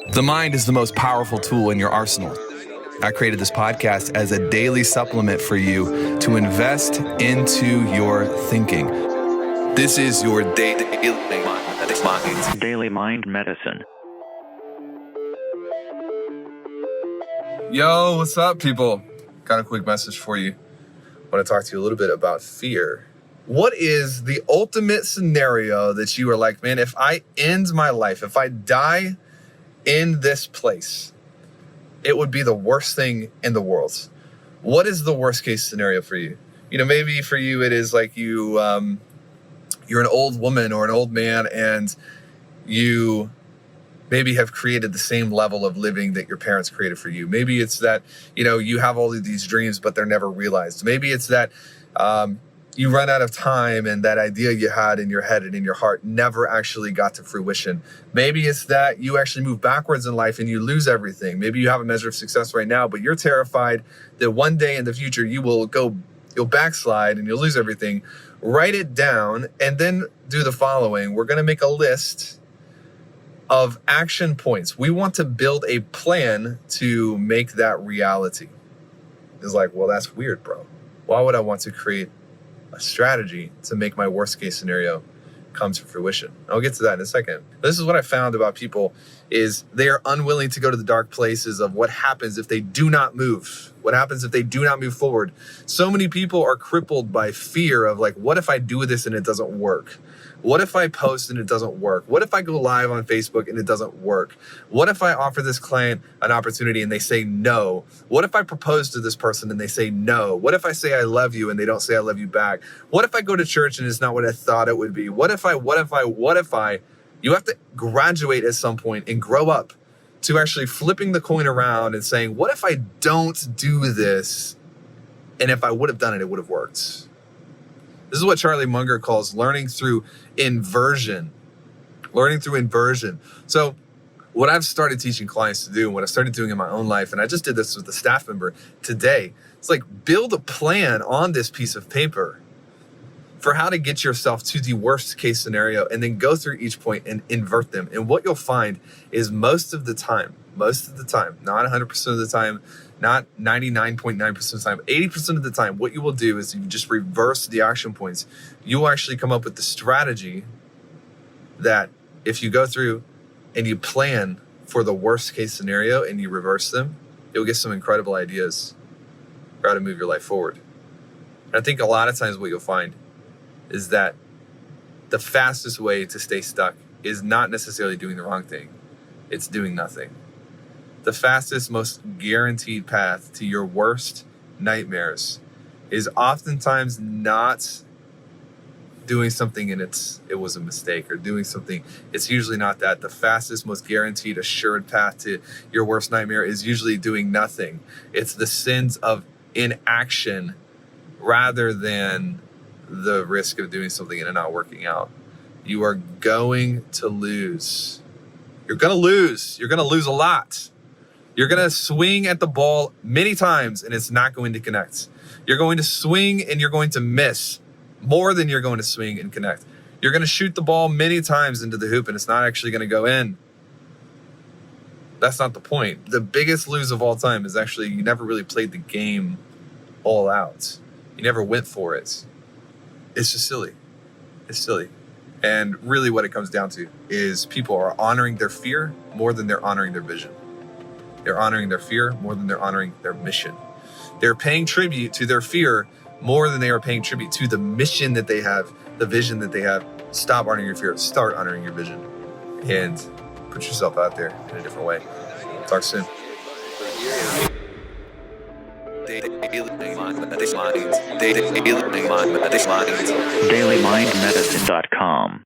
The mind is the most powerful tool in your arsenal. I created this podcast as a daily supplement for you to invest into your thinking. This is your Daily Mind Medicine. Yo, what's up, people? Got a quick message for you. I want to talk to you a little bit about fear. What is the ultimate scenario that you are like, man, if I end my life, if I die in this place, it would be the worst thing in the world? What is the worst case scenario for you? You know, maybe for you it is like you're an old woman or an old man, and you maybe have created the same level of living that your parents created for you. Maybe it's that, you know, you have all of these dreams, but they're never realized. Maybe it's that you run out of time and that idea you had in your head and in your heart never actually got to fruition. Maybe it's that you actually move backwards in life and you lose everything. Maybe you have a measure of success right now, but you're terrified that one day in the future you'll backslide and you'll lose everything. Write it down and then do the following. We're going to make a list of action points. We want to build a plan to make that reality. It's like, well, that's weird, bro. Why would I want to create a strategy to make my worst case scenario come to fruition? I'll get to that in a second. This is what I found about people is they are unwilling to go to the dark places of what happens if they do not move. What happens if they do not move forward? So many people are crippled by fear of like, what if I do this and it doesn't work? What if I post and it doesn't work? What if I go live on Facebook and it doesn't work? What if I offer this client an opportunity and they say no? What if I propose to this person and they say no? What if I say I love you and they don't say I love you back? What if I go to church and it's not what I thought it would be? What if I? You have to graduate at some point and grow up to actually flipping the coin around and saying, what if I don't do this? And if I would have done it, it would have worked. This is what Charlie Munger calls learning through inversion. Learning through inversion. So what I've started teaching clients to do and what I started doing in my own life, and I just did this with a staff member today, it's like build a plan on this piece of paper for how to get yourself to the worst case scenario and then go through each point and invert them. And what you'll find is most of the time, not 100% of the time, not 99.9% of the time, 80% of the time, what you will do is you just reverse the action points. You will actually come up with the strategy that if you go through and you plan for the worst case scenario and you reverse them, you'll get some incredible ideas for how to move your life forward. And I think a lot of times what you'll find is that the fastest way to stay stuck is not necessarily doing the wrong thing. It's doing nothing. The fastest, most guaranteed path to your worst nightmares is oftentimes not doing something and it was a mistake, or doing something. It's usually not that. The fastest, most guaranteed, assured path to your worst nightmare is usually doing nothing. It's the sins of inaction rather than the risk of doing something and it not working out. You are going to lose. You're going to lose. You're going to lose a lot. You're going to swing at the ball many times and it's not going to connect. You're going to swing and you're going to miss more than you're going to swing and connect. You're going to shoot the ball many times into the hoop and it's not actually going to go in. That's not the point. The biggest lose of all time is actually you never really played the game all out. You never went for it. It's just silly. It's silly. And really what it comes down to is people are honoring their fear more than they're honoring their vision. They're honoring their fear more than they're honoring their mission. They're paying tribute to their fear more than they are paying tribute to the mission that they have, the vision that they have. Stop honoring your fear. Start honoring your vision. And put yourself out there in a different way. Talk soon. DailyMindMedicine.com